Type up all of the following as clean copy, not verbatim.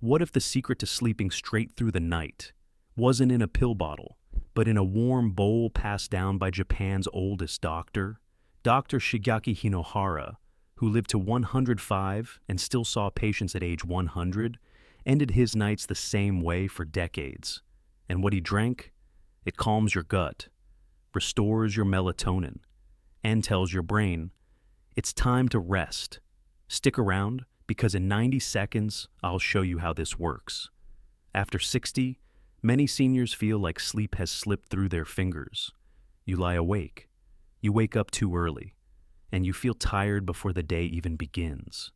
What if the secret to sleeping straight through the night wasn't in a pill bottle, but in a warm bowl passed down by Japan's oldest doctor, Dr. Shigeaki Hinohara, who lived to 105 and still saw patients at age 100, ended his nights the same way for decades. And what he drank? It calms your gut, restores your melatonin, and tells your brain, it's time to rest. Stick around, because in 90 seconds, I'll show you how this works. After 60, many seniors feel like sleep has slipped through their fingers. You lie awake, you wake up too early, and you feel tired before the day even begins.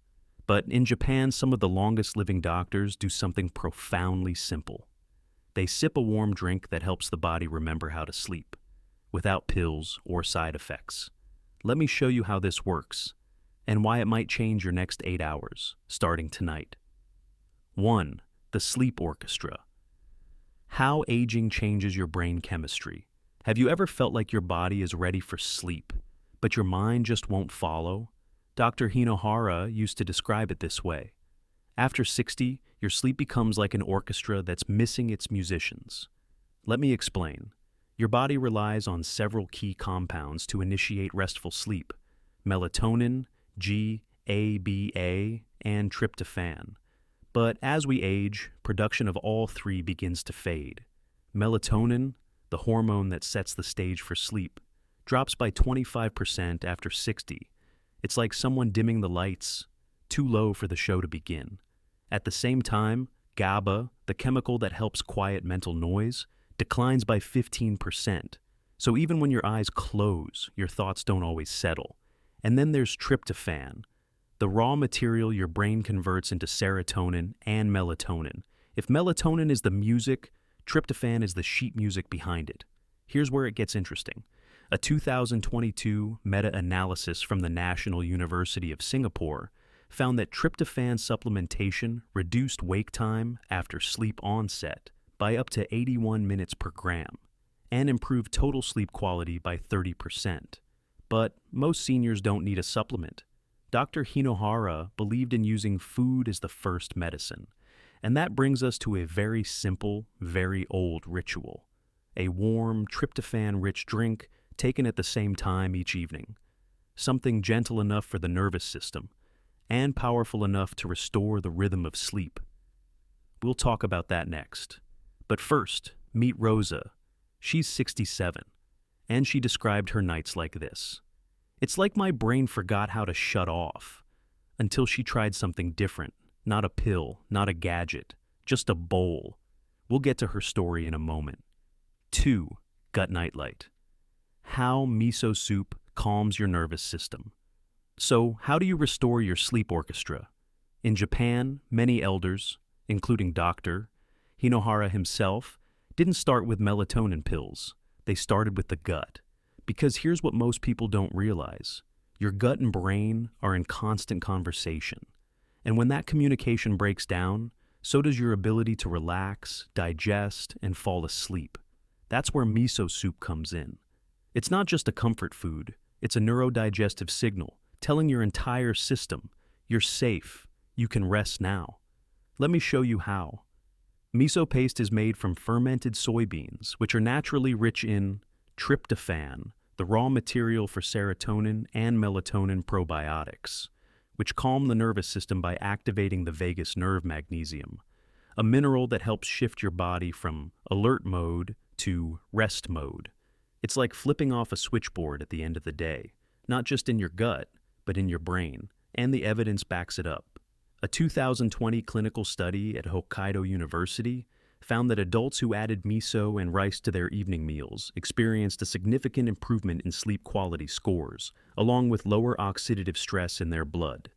But in Japan, some of the longest living doctors do something profoundly simple. They sip a warm drink that helps the body remember how to sleep, without pills or side effects. Let me show you how this works, and why it might change your next 8 hours, starting tonight. 1. The Sleep Orchestra. How aging changes your brain chemistry. Have you ever felt like your body is ready for sleep, but your mind just won't follow? Dr. Hinohara used to describe it this way. After 60, your sleep becomes like an orchestra that's missing its musicians. Let me explain. Your body relies on several key compounds to initiate restful sleep: melatonin, GABA, and tryptophan. But as we age, production of all three begins to fade. Melatonin, the hormone that sets the stage for sleep, drops by 25% after 60. It's like someone dimming the lights, too low for the show to begin. At the same time, GABA, the chemical that helps quiet mental noise, declines by 15%. So even when your eyes close, your thoughts don't always settle. And then there's tryptophan, the raw material your brain converts into serotonin and melatonin. If melatonin is the music, tryptophan is the sheet music behind it. Here's where it gets interesting. A 2022 meta-analysis from the National University of Singapore found that tryptophan supplementation reduced wake time after sleep onset by up to 81 minutes per gram and improved total sleep quality by 30%. But most seniors don't need a supplement. Dr. Hinohara believed in using food as the first medicine. And that brings us to a very simple, very old ritual. A warm, tryptophan-rich drink taken at the same time each evening. Something gentle enough for the nervous system, and powerful enough to restore the rhythm of sleep. We'll talk about that next. But first, meet Rosa. She's 67, and she described her nights like this. It's like my brain forgot how to shut off, until she tried something different. Not a pill, not a gadget, just a bowl. We'll get to her story in a moment. 2. Gut Nightlight. How miso soup calms your nervous system. So, how do you restore your sleep orchestra? In Japan, many elders, including Dr. Hinohara himself, didn't start with melatonin pills. They started with the gut. Because here's what most people don't realize. Your gut and brain are in constant conversation. And when that communication breaks down, so does your ability to relax, digest, and fall asleep. That's where miso soup comes in. It's not just a comfort food. It's a neurodigestive signal telling your entire system, you're safe, you can rest now. Let me show you how. Miso paste is made from fermented soybeans, which are naturally rich in tryptophan, the raw material for serotonin and melatonin probiotics, which calm the nervous system by activating the vagus nerve magnesium, a mineral that helps shift your body from alert mode to rest mode. It's like flipping off a switchboard at the end of the day, not just in your gut, but in your brain, and the evidence backs it up. A 2020 clinical study at Hokkaido University found that adults who added miso and rice to their evening meals experienced a significant improvement in sleep quality scores, along with lower oxidative stress in their blood.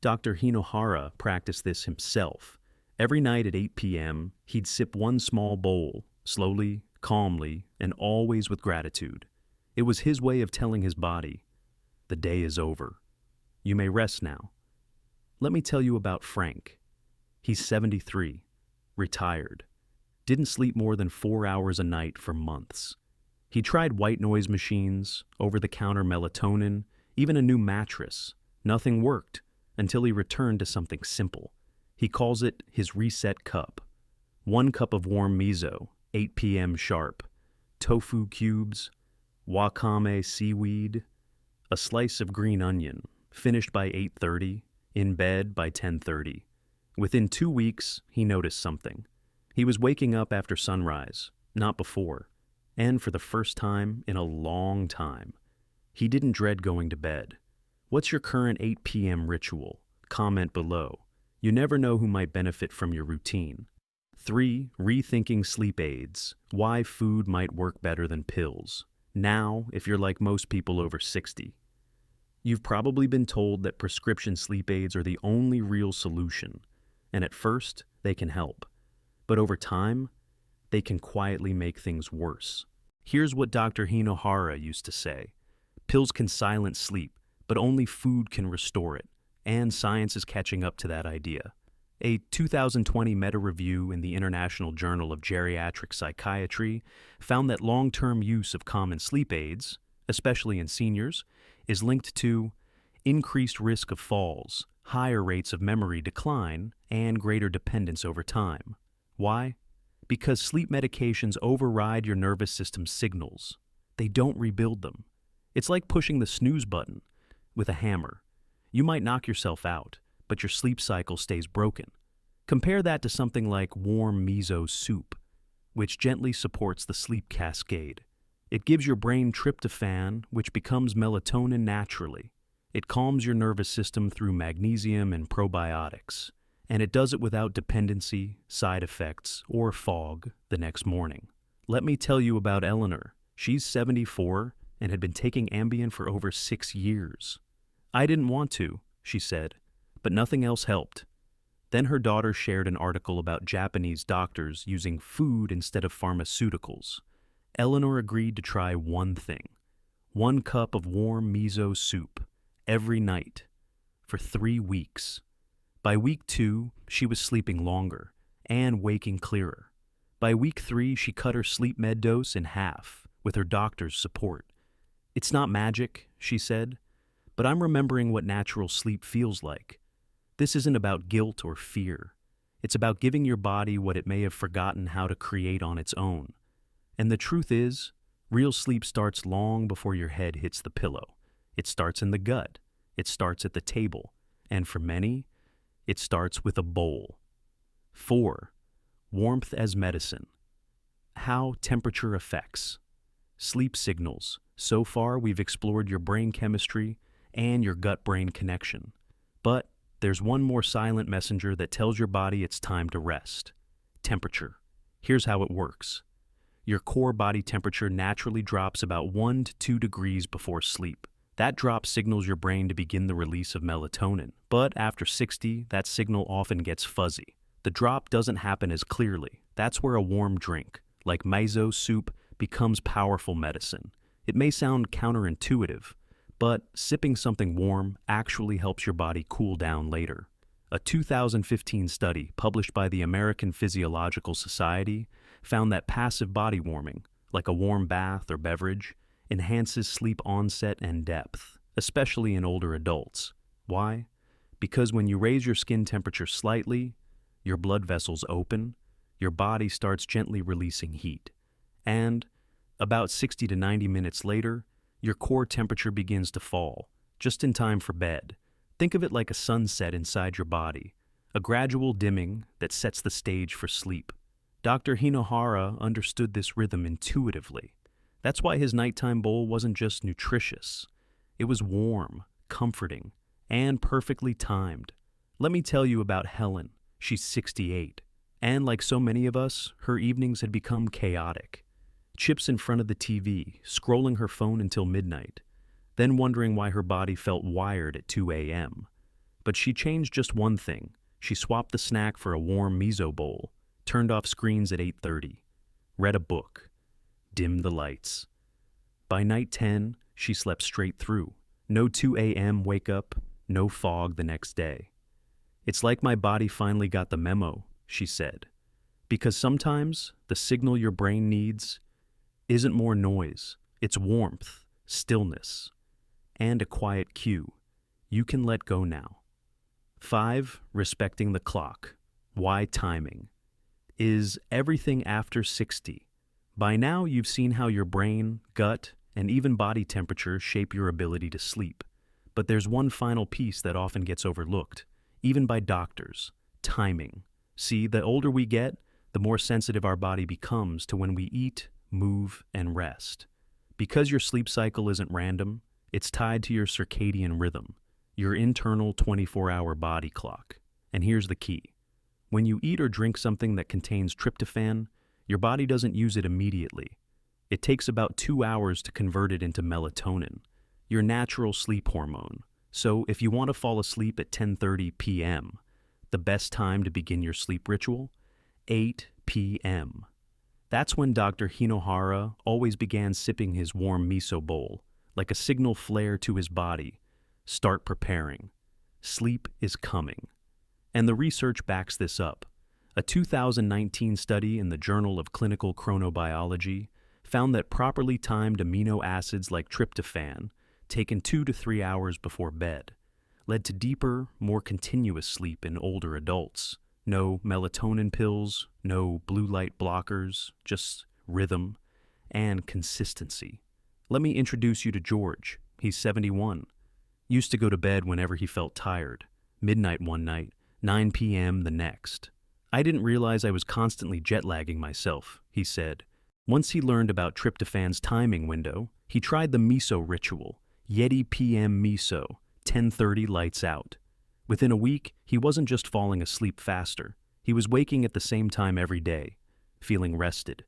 Dr. Hinohara practiced this himself. Every night at 8 p.m., he'd sip one small bowl, slowly, calmly, and always with gratitude. It was his way of telling his body, the day is over. You may rest now. Let me tell you about Frank. He's 73, retired, didn't sleep more than 4 hours a night for months. He tried white noise machines, over-the-counter melatonin, even a new mattress. Nothing worked until he returned to something simple. He calls it his reset cup. 1 cup of warm miso, 8 p.m. sharp, tofu cubes, wakame seaweed, a slice of green onion, finished by 8:30, in bed by 10:30. Within 2 weeks, he noticed something. He was waking up after sunrise, not before, and for the first time in a long time. He didn't dread going to bed. What's your current 8 p.m. ritual? Comment below. You never know who might benefit from your routine. 3. Rethinking sleep aids. Why food might work better than pills. Now, if you're like most people over 60. You've probably been told that prescription sleep aids are the only real solution, and at first, they can help. But over time, they can quietly make things worse. Here's what Dr. Hinohara used to say. Pills can silence sleep, but only food can restore it, and science is catching up to that idea. A 2020 meta-review in the International Journal of Geriatric Psychiatry found that long-term use of common sleep aids, especially in seniors, is linked to increased risk of falls, higher rates of memory decline, and greater dependence over time. Why? Because sleep medications override your nervous system's signals. They don't rebuild them. It's like pushing the snooze button with a hammer. You might knock yourself out, but your sleep cycle stays broken. Compare that to something like warm miso soup, which gently supports the sleep cascade. It gives your brain tryptophan, which becomes melatonin naturally. It calms your nervous system through magnesium and probiotics, and it does it without dependency, side effects, or fog the next morning. Let me tell you about Eleanor. She's 74 and had been taking Ambien for over 6 years. I didn't want to, she said, but nothing else helped. Then her daughter shared an article about Japanese doctors using food instead of pharmaceuticals. Eleanor agreed to try one thing. 1 cup of warm miso soup every night for 3 weeks. By week 2, she was sleeping longer and waking clearer. By week 3, she cut her sleep med dose in half with her doctor's support. It's not magic, she said, but I'm remembering what natural sleep feels like. This isn't about guilt or fear. It's about giving your body what it may have forgotten how to create on its own. And the truth is, real sleep starts long before your head hits the pillow. It starts in the gut. It starts at the table. And for many, it starts with a bowl. 4. Warmth as medicine. How temperature affects. Sleep signals. So far, we've explored your brain chemistry and your gut-brain connection. But there's one more silent messenger that tells your body it's time to rest. Temperature. Here's how it works. Your core body temperature naturally drops about 1 to 2 degrees before sleep. That drop signals your brain to begin the release of melatonin. But after 60, that signal often gets fuzzy. The drop doesn't happen as clearly. That's where a warm drink, like miso soup, becomes powerful medicine. It may sound counterintuitive, but sipping something warm actually helps your body cool down later. A 2015 study published by the American Physiological Society found that passive body warming, like a warm bath or beverage, enhances sleep onset and depth, especially in older adults. Why? Because when you raise your skin temperature slightly, your blood vessels open, your body starts gently releasing heat, and about 60 to 90 minutes later, your core temperature begins to fall, just in time for bed. Think of it like a sunset inside your body, a gradual dimming that sets the stage for sleep. Dr. Hinohara understood this rhythm intuitively. That's why his nighttime bowl wasn't just nutritious. It was warm, comforting, and perfectly timed. Let me tell you about Helen. She's 68. And like so many of us, her evenings had become chaotic. Chips in front of the TV, scrolling her phone until midnight, then wondering why her body felt wired at 2 a.m. But she changed just one thing. She swapped the snack for a warm miso bowl, turned off screens at 8:30, read a book, dimmed the lights. By night 10, she slept straight through. No 2 a.m. wake up, no fog the next day. It's like my body finally got the memo, she said. Because sometimes the signal your brain needs isn't more noise, it's warmth, stillness, and a quiet cue. You can let go now. 5. Respecting the clock. Why timing? Is everything after 60? By now, you've seen how your brain, gut, and even body temperature shape your ability to sleep. But there's one final piece that often gets overlooked, even by doctors: timing. See, the older we get, the more sensitive our body becomes to when we eat, move, and rest. Because your sleep cycle isn't random, it's tied to your circadian rhythm, your internal 24-hour body clock. And here's the key. When you eat or drink something that contains tryptophan, your body doesn't use it immediately. It takes about 2 hours to convert it into melatonin, your natural sleep hormone. So if you want to fall asleep at 10:30 p.m., the best time to begin your sleep ritual? 8 p.m. That's when Dr. Hinohara always began sipping his warm miso bowl, like a signal flare to his body. Start preparing. Sleep is coming. And the research backs this up. A 2019 study in the Journal of Clinical Chronobiology found that properly timed amino acids like tryptophan, taken 2 to 3 hours before bed, led to deeper, more continuous sleep in older adults. No melatonin pills, no blue light blockers, just rhythm and consistency. Let me introduce you to George. He's 71. Used to go to bed whenever he felt tired. Midnight one night, 9 p.m. the next. I didn't realize I was constantly jet-lagging myself, he said. Once he learned about tryptophan's timing window, he tried the Miso ritual, Yeti PM Miso, 10:30 lights out. Within a week, he wasn't just falling asleep faster. He was waking at the same time every day, feeling rested.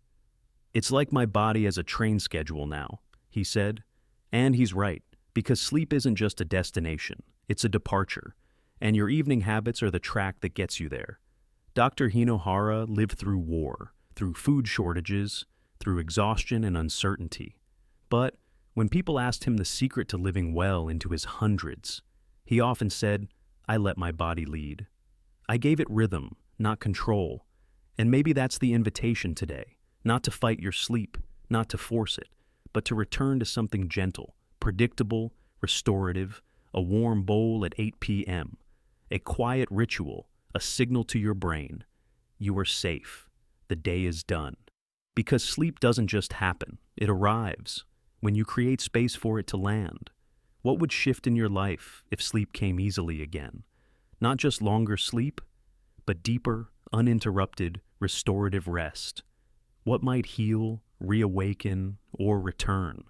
It's like my body has a train schedule now, he said. And he's right, because sleep isn't just a destination, it's a departure, and your evening habits are the track that gets you there. Dr. Hinohara lived through war, through food shortages, through exhaustion and uncertainty. But when people asked him the secret to living well into his hundreds, he often said, I let my body lead. I gave it rhythm, not control. And maybe that's the invitation today, not to fight your sleep, not to force it, but to return to something gentle, predictable, restorative, a warm bowl at 8 p.m., a quiet ritual, a signal to your brain. You are safe. The day is done. Because sleep doesn't just happen, it arrives. When you create space for it to land. What would shift in your life if sleep came easily again? Not just longer sleep, but deeper, uninterrupted, restorative rest. What might heal, reawaken, or return?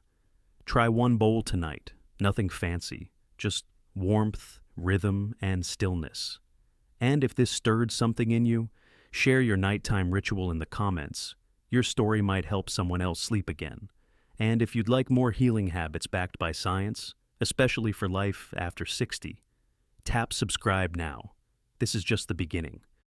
Try one bowl tonight, nothing fancy, just warmth, rhythm, and stillness. And if this stirred something in you, share your nighttime ritual in the comments. Your story might help someone else sleep again. And if you'd like more healing habits backed by science, especially for life after 60, tap subscribe now. This is just the beginning.